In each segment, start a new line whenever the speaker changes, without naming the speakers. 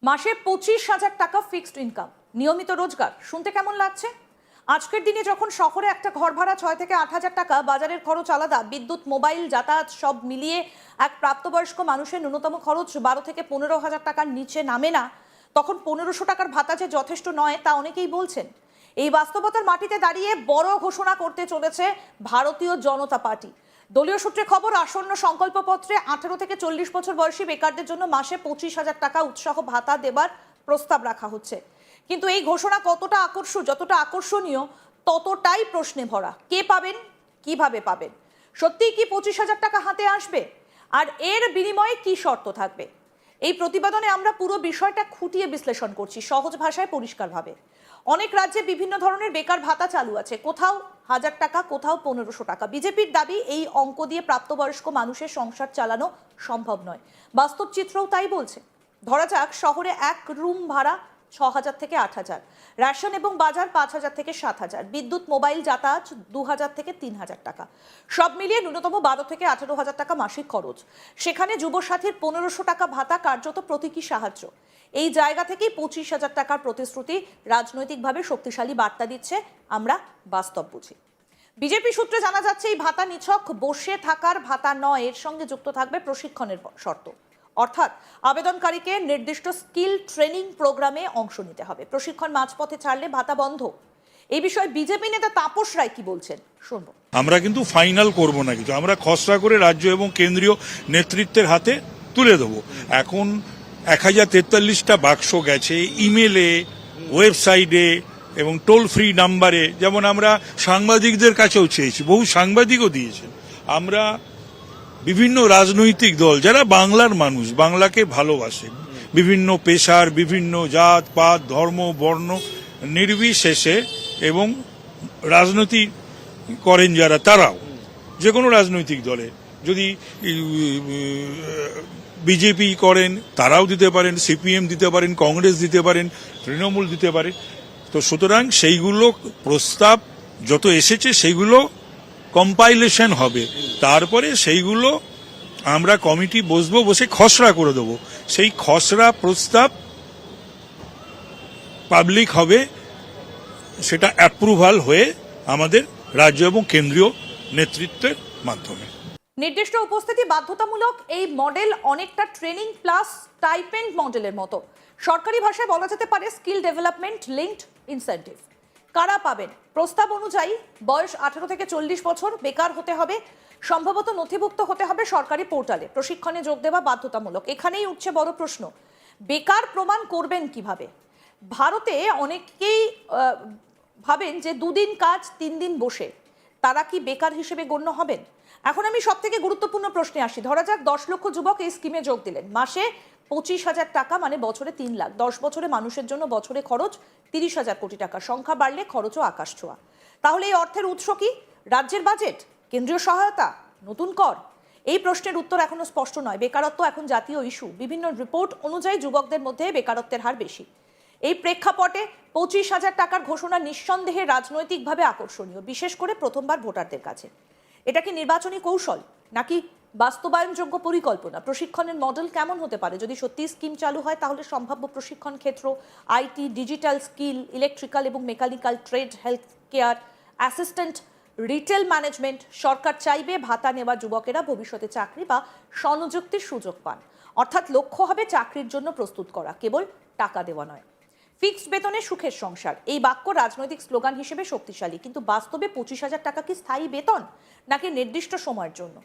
মাসে 25,000 টাকা fixed income, নিয়মিত রোজগার। শুনতে কেমন লাগছে? আজকের দিনে যখন শহরে একটা ঘর ভাড়া 6 থেকে 8,000 টাকা, বাজারের খরচ আলাদা, বিদ্যুৎ, মোবাইল, যাতায়াত সব মিলিয়ে এক প্রাপ্তবয়স্ক মানুষের ন্যূনতম খরচ 12 থেকে 15,000 টাকার নিচে নামে না, তখন 1500 টাকার ভাতা যে যথেষ্ট নয় তা অনেকেই বলছেন। এই বাস্তবতার মাটিতে দাঁড়িয়ে বড় ঘোষণা করতে চলেছে ভারতীয় জনতা পার্টি। দলীয় সূত্রে খবর, আসন্ন সংকল্পপত্রে 18 থেকে 40 বছর বয়সী বেকারদের জন্য মাসে 25,000 টাকা উৎসাহ ভাতা দেবার প্রস্তাব রাখা হচ্ছে। কিন্তু এই ঘোষণা যতটা আকর্ষণীয় ততটাই প্রশ্নে ভরা। কে পাবেন, কিভাবে পাবেন, সত্যিই কি 25,000 টাকা হাতে আসবে, আর এর বিনিময়ে কি শর্ত থাকবে? এই প্রতিবেদনে আমরা পুরো বিষয়টা খুঁটিয়ে বিশ্লেষণ করছি, সহজ ভাষায়, পরিষ্কারভাবে। অনেক রাজ্যে বিভিন্ন ধরনের বেকার ভাতা চালু আছে, কোথাও 1000 টাকা, কোথাও 1500 টাকা। বিজেপির দাবি এই অঙ্ক দিয়ে প্রাপ্তবয়স্ক মানুষের সংসার চালানো সম্ভব নয়। বাস্তব চিত্রও তাই বলছে। ধরা যাক, শহরে এক রুম ভাড়া 6,000 থেকে 8,000, রেশন এবং বাজার 5,000 থেকে 7,000, বিদ্যুৎ, মোবাইল, যাতায়াত 2,000 থেকে 3,000 টাকা, সব মিলিয়ে ন্যূনতম 12 থেকে 18,000 টাকা মাসিক খরচ। সেখানে যুবসাথীর 1500 টাকা ভাতা কার্যত প্রতীকী সাহায্য। এই জায়গা থেকেই 25,000 টাকার প্রতিশ্রুতি রাজনৈতিকভাবে শক্তিশালী বার্তা দিচ্ছে। আমরা বাস্তব বুঝি। বিজেপি সূত্রে জানা যাচ্ছে, এই ভাতা নিছক বসে থাকার ভাতা নয়, এর সঙ্গে যুক্ত থাকবে প্রশিক্ষণের শর্ত। অর্থাৎ আবেদনকারীকে নির্দিষ্ট স্কিল ট্রেনিং প্রোগ্রামে অংশ নিতে হবে। প্রশিক্ষণ মাঝপথে ছাড়লে ভাতা বন্ধ। এই বিষয়ে বিজেপি নেতা তাপস রায় কি বলছেন, শুনবো।
আমরা কিন্তু ফাইনাল করব না কিছু, আমরা খসড়া করে রাজ্য এবং কেন্দ্রীয় নেতৃত্বের হাতে তুলে দেব। এখন 1043টা বাক্স গেছে ইমেলে, ওয়েবসাইটে এবং টোল ফ্রি নাম্বারে। যেমন আমরা সাংবাদিকদের কাছেও চেয়েছি, বহু সাংবাদিকও দিয়েছেন। আমরা বিভিন্ন রাজনৈতিক দল যারা বাংলার মানুষ, বাংলাকে ভালোবাসে, বিভিন্ন পেশার, বিভিন্ন জাত পাত, ধর্ম, বর্ণ নির্বিশেষে, এবং রাজনীতি করেন যারা, তারাও যে কোনো রাজনৈতিক দলে, যদি বিজেপি করেন তারাও দিতে পারেন, সিপিএম দিতে পারেন, কংগ্রেস দিতে পারেন, তৃণমূল দিতে পারে। তো সুতরাং সেইগুলো প্রস্তাব যত এসেছে সেইগুলো কম্পাইলেশন হবে, তারপরে সেইগুলো আমরা কমিটি বসবো, বসে খসড়া করে দেবো। সেই খসড়া প্রস্তাব পাবলিক হবে, সেটা অ্যাপ্রুভাল হয়ে আমাদের রাজ্য এবং কেন্দ্রীয় নেতৃত্বের মাধ্যমে।
নির্দিষ্ট উপস্থিতি বাধ্যতামূলক। এই মডেল অনেকটা ট্রেনিং প্লাস স্টাইপেন্ড মডেলের মতো। সরকারি ভাষায় বলা যেতে পারে স্কিল ডেভেলপমেন্ট লিঙ্কড ইনসেন্টিভ। কারা পাবেন? প্রস্তাব অনুযায়ী বয়স 18 থেকে 40 বছর, বেকার হতে হবে, সম্ভবত নথিভুক্ত হতে হবে সরকারি পোর্টালে, প্রশিক্ষণে যোগ দেওয়া বাধ্যতামূলক। এখানেই উঠছে বড় প্রশ্ন, বেকার প্রমাণ করবেন কিভাবে? ভারতে অনেকেই ভাবেন যে 2 দিন কাজ 3 দিন বসে, তারা কি বেকার হিসেবে গণ্য হবেন? এখন আমি সব থেকে গুরুত্বপূর্ণ প্রশ্নে আসি। ধরা যাক 10 লক্ষ যুবক এই স্কিমে যোগ দিলেন, মাসে 25,000 টাকা, মানে বছরে 3 লাখ। 10 বছরে মানুষের জন্য বছরে খরচ 30,000 কোটি টাকা। সংখ্যা বাড়লে খরচও আকাশ ছোঁয়া। তাহলে এই অর্থের উৎস কি? রাজ্যের বাজেট, কেন্দ্রীয় সহায়তা, নতুন কর? এই প্রশ্নের উত্তর এখনো স্পষ্ট নয়। বেকারত্ব এখন জাতীয় ইস্যু। বিভিন্ন রিপোর্ট অনুযায়ী যুবকদের মধ্যে বেকারত্বের হার বেশি। এই প্রেক্ষাপটে 25,000 টাকার ঘোষণা নিঃসন্দেহে রাজনৈতিকভাবে আকর্ষণীয়, বিশেষ করে প্রথমবার ভোটারদের কাছে। এটা কি নির্বাচনী কৌশল নাকি বাস্তবায়নযোগ্য পরিকল্পনা? প্রশিক্ষণের মডেল কেমন হতে পারে? যদি সত্যি স্কিম চালু হয়, তাহলে সম্ভাব্য প্রশিক্ষণ ক্ষেত্র আইটি, ডিজিটাল স্কিল, ইলেকট্রিক্যাল এবং mechanical trade, health care, assistant, retail management. সরকার চাইবে ভাতা নেওয়া যুবকেরা ভবিষ্যতে চাকরি বা স্বনিযুক্তির সুযোগ পান। অর্থাৎ লক্ষ্য হবে চাকরির জন্য প্রস্তুত করা, কেবল টাকা দেওয়া নয়। ফিক্সড বেতনে সুখের সংসার, এই বাক্য রাজনৈতিক স্লোগান হিসেবে শক্তিশালী, কিন্তু বাস্তবে 25,000 টাকা কি স্থায়ী বেতন নাকি নির্দিষ্ট সময়ের জন্য?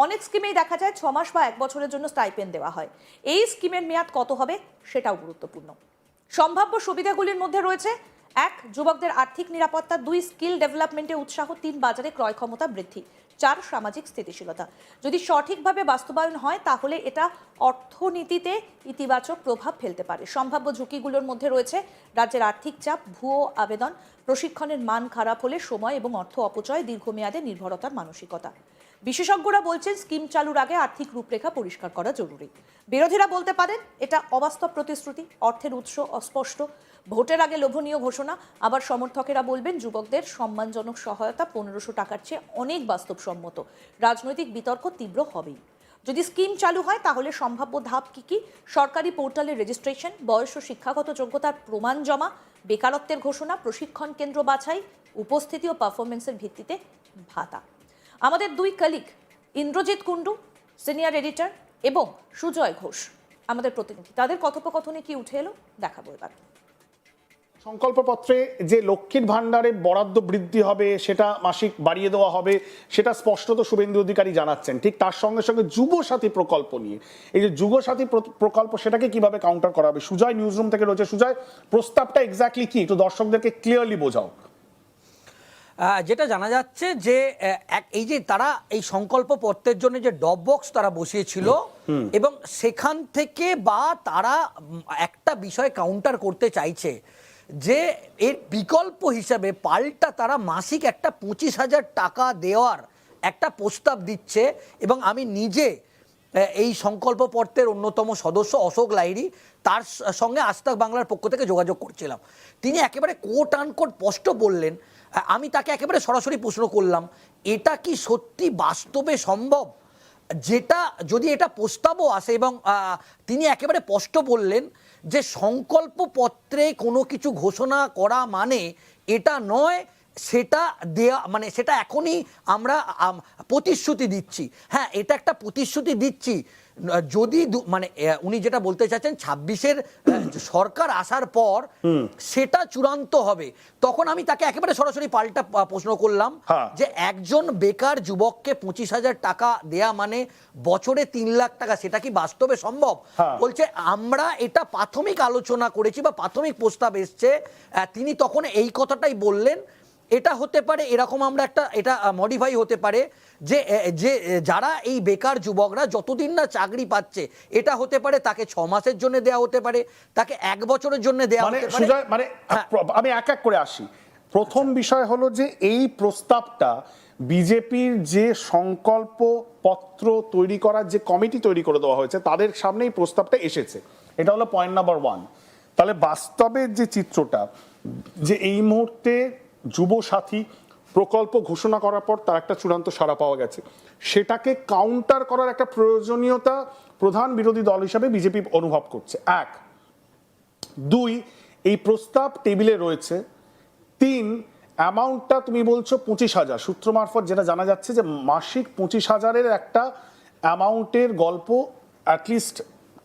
অনেক স্কিমেই দেখা যায় 6 মাস বা 1 বছরের জন্য স্টাইপেন্ড দেওয়া হয়। এই স্কিমের মেয়াদ কত হবে সেটাও গুরুত্বপূর্ণ। সম্ভাব্য সুবিধাগুলির মধ্যে রয়েছে: 1, যুবকদের আর্থিক নিরাপত্তা; 2, স্কিল ডেভেলপমেন্টে উৎসাহ; 3, বাজারে ক্রয় ক্ষমতা বৃদ্ধি; 4, সামাজিক স্থিতিশীলতা। যদি সঠিকভাবে বাস্তবায়ন হয়, তাহলে এটা অর্থনীতিতে ইতিবাচক প্রভাব ফেলতে পারে। সম্ভাব্য ঝুঁকিগুলোর মধ্যে রয়েছে রাজ্যের আর্থিক চাপ, ভুয়ো আবেদন, প্রশিক্ষণের মান খারাপ হলে সময় এবং অর্থ অপচয়, দীর্ঘমেয়াদে নির্ভরতার মানসিকতা। বিশেষজ্ঞরা বলছেন, স্কিম চালুর আগে আর্থিক রূপরেখা পরিষ্কার করা জরুরি। বিরোধীরা বলতে পারেন এটা অবাস্তব প্রতিশ্রুতি, অর্থের উৎস অস্পষ্ট, ভোটের আগে লোভনীয় ঘোষণা। আবার সমর্থকেরা বলবেন যুবকদের সম্মানজনক সহায়তা 1500 টাকার চেয়ে অনেক বাস্তবসম্মত। রাজনৈতিক বিতর্ক তীব্র হবেই। যদি স্কিম চালু হয় তাহলে সম্ভাব্য ধাপ কি কি? সরকারি পোর্টালে রেজিস্ট্রেশন, বয়স ও শিক্ষাগত যোগ্যতার প্রমাণ জমা, বেকারত্বের ঘোষণা, প্রশিক্ষণ কেন্দ্র বাছাই, উপস্থিতি ও পারফরমেন্সের ভিত্তিতে ভাতা। আমাদের দুই colleague Indrajit Kundu, senior editor, এবং সুজয় ঘোষ, আমাদের প্রতিনিধি, তাদের কথোপকথনে কি উঠে এলো দেখাবো এবার।
সংকল্পপত্রে যে লক্ষ্মীর ভান্ডারে বরাদ্দ বৃদ্ধি হবে, সেটা মাসিক বাড়িয়ে দেওয়া হবে, সেটা স্পষ্টত শুভেন্দু অধিকারী জানাচ্ছেন। ঠিক তার সঙ্গে সঙ্গে যুবসাথী প্রকল্প নিয়ে, এই যে যুবসাথী প্রকল্প, সেটাকে কিভাবে কাউন্টার করা হবে। সুজয় নিউজরুম থেকে রয়েছে। সুজয়, প্রস্তাবটা এক্স্যাক্টলি কি, একটু দর্শকদেরকে ক্লিয়ারলি বোঝাও।
যেটা জানা যাচ্ছে যে এই যে তারা এই সংকল্প পত্রের জন্য যে ড্রপ বক্স তারা বসিয়েছিল, এবং সেখান থেকে বা তারা একটা বিষয় কাউন্টার করতে চাইছে যে এর বিকল্প হিসাবে পাল্টা তারা মাসিক একটা 25,000 টাকা দেওয়ার একটা প্রস্তাব দিচ্ছে। এবং আমি নিজে এই সংকল্পপত্রের অন্যতম সদস্য অশোক লাহিড়ী, তার সঙ্গে আজ তাক বাংলার পক্ষ থেকে যোগাযোগ করছিলাম। তিনি একেবারে কোট আনকোট স্পষ্ট বললেন, আমি তাকে একেবারে সরাসরি প্রশ্ন করলাম, এটা কি সত্যি বাস্তবে সম্ভব, যেটা যদি এটা প্রস্তাবও আসে। এবং তিনি একেবারে স্পষ্ট বললেন যে সংকল্পপত্রে কোনো কিছু ঘোষণা করা মানে এটা নয়, সেটা দেয়া মানে সেটা এখনই আমরা প্রতিশ্রুতি দিচ্ছি। হ্যাঁ, এটা একটা প্রতিশ্রুতি দিচ্ছি, যদি মানে উনি যেটা বলতে চাচ্ছেন 26-এর সরকার আসার পর সেটা চূড়ান্ত হবে। তখন আমি তাকে একেবারে সরাসরি পাল্টা প্রশ্ন করলাম যে একজন বেকার যুবককে 25,000 টাকা দেয়া মানে বছরে 3 লাখ টাকা, সেটা কি বাস্তবে সম্ভব? বলছে আমরা এটা প্রাথমিক আলোচনা করেছি বা প্রাথমিক প্রস্তাব এসছে। তিনি তখন এই কথাটাই বললেন, এটা হতে পারে এরকম, আমরা একটা এটা মডিফাই হতে পারে যে যারা এই বেকার যুবকরা যতদিন না চাকরি পাচ্ছে, এটা হতে পারে তাকে 6 মাসের জন্য দেওয়া হতে পারে, তাকে 1 বছরের জন্য দেওয়া হতে পারে।
মানে আমি এক এক করে আসি। প্রথম বিষয় হলো যে এই প্রস্তাবটা বিজেপির যে সংকল্প পত্র তৈরি করার যে কমিটি তৈরি করে দেওয়া হয়েছে, তাদের সামনে এই প্রস্তাবটা এসেছে। এটা হলো পয়েন্ট নাম্বার 1। তাহলে বাস্তবের যে চিত্রটা, যে এই মুহূর্তে যুবসাথী প্রকল্প ঘোষণা করার পর তার একটা চূড়ান্ত সাড়া পাওয়া গেছে, সেটাকে কাউন্টার করার একটা প্রয়োজনীয়তা প্রধান বিরোধী দল হিসাবে বিজেপি অনুভব করছে। 1, 2, এই প্রস্তাব টেবিলে রয়েছে। 3, অ্যামাউন্টটা তুমি বলছো 25,000, সূত্র মারফত যেটা জানা যাচ্ছে যে মাসিক 25,000-এর একটা অ্যামাউন্টের গল্প অ্যাটলিস্ট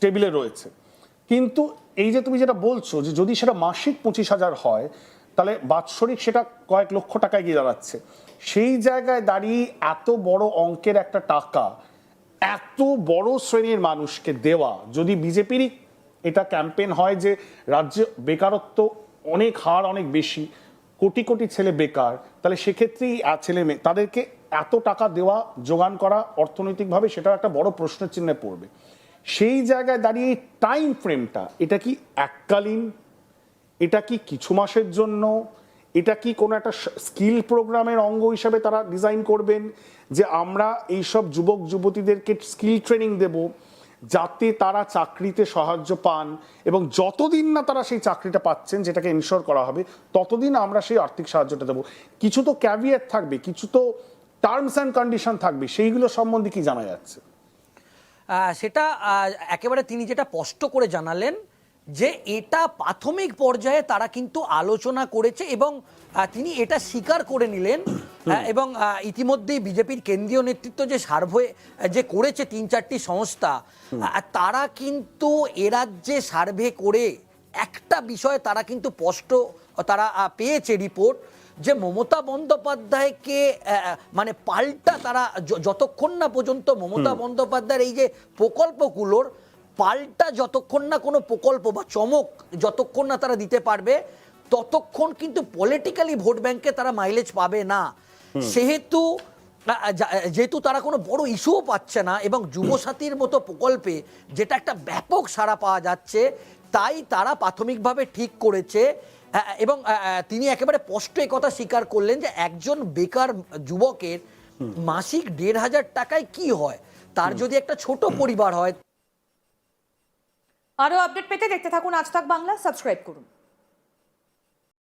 টেবিলে রয়েছে। কিন্তু এই যে তুমি যেটা বলছো যে যদি সেটা মাসিক 25,000 হয়, তাহলে বাৎসরিক সেটা কয়েক লক্ষ টাকায় গিয়ে দাঁড়াচ্ছে। সেই জায়গায় দাঁড়িয়ে এত বড় অঙ্কের একটা টাকা এত বড় শ্রেণীর মানুষকে দেওয়া, যদি বিজেপিরই এটা ক্যাম্পেইন হয় যে রাজ্যে বেকারত্ব অনেক হার অনেক বেশি, কোটি কোটি ছেলে বেকার, তাহলে সেক্ষেত্রেই ছেলে মেয়ে তাদেরকে এত টাকা দেওয়া যোগান করা অর্থনৈতিকভাবে সেটাও একটা বড় প্রশ্নের চিহ্নে পড়বে। সেই জায়গায় দাঁড়িয়ে টাইম ফ্রেমটা, এটা কি এককালীন, এটা কি কিছু মাসের জন্য, এটা কি কোনো একটা স্কিল প্রোগ্রামের অঙ্গ হিসাবে তারা ডিজাইন করবেন যে আমরা এইসব যুবক যুবতীদেরকে স্কিল ট্রেনিং দেব যাতে তারা চাকরিতে সাহায্য পান, এবং যতদিন না তারা সেই চাকরিটা পাচ্ছেন যেটাকে ইনশোর করা হবে, ততদিন আমরা সেই আর্থিক সাহায্যটা দেবো। কিছু তো ক্যাভিয়েট থাকবে, কিছু তো টার্মস অ্যান্ড কন্ডিশন থাকবে, সেইগুলো সম্বন্ধে কি জানা যাচ্ছে?
সেটা একেবারে তিনি যেটা স্পষ্ট করে জানালেন যে এটা প্রাথমিক পর্যায়ে তারা কিন্তু আলোচনা করেছে, এবং তিনি এটা স্বীকার করে নিলেন। এবং ইতিমধ্যেই বিজেপির কেন্দ্রীয় নেতৃত্ব যে সার্ভে যে করেছে 3-4টি সংস্থা, তারা কিন্তু এ রাজ্যে সার্ভে করে একটা বিষয় তারা কিন্তু স্পষ্ট তারা পেয়েছে রিপোর্ট, যে মমতা বন্দ্যোপাধ্যায়কে মানে পাল্টা তারা যতক্ষণ না পর্যন্ত মমতা বন্দ্যোপাধ্যায়ের এই যে প্রকল্পগুলোর পাল্টা যতক্ষণ না কোনো প্রকল্প বা চমক যতক্ষণ না তারা দিতে পারবে, ততক্ষণ কিন্তু পলিটিক্যালি ভোট ব্যাংকে তারা মাইলেজ পাবে না। যেহেতু তারা কোনো বড় ইস্যুও পাচ্ছে না, এবং যুবসাথীর মতো প্রকল্পে যেটা একটা ব্যাপক সাড়া পাওয়া যাচ্ছে, তাই তারা প্রাথমিকভাবে ঠিক করেছে। এবং তিনি একেবারে স্পষ্ট এই কথা স্বীকার করলেন যে একজন বেকার যুবকের মাসিক 1,500 টাকায় কি হয়, তার যদি একটা ছোট পরিবার হয়।
আরো আপডেট পেতে দেখতে থাকুন আজ তাক বাংলা, সাবস্ক্রাইব করুন।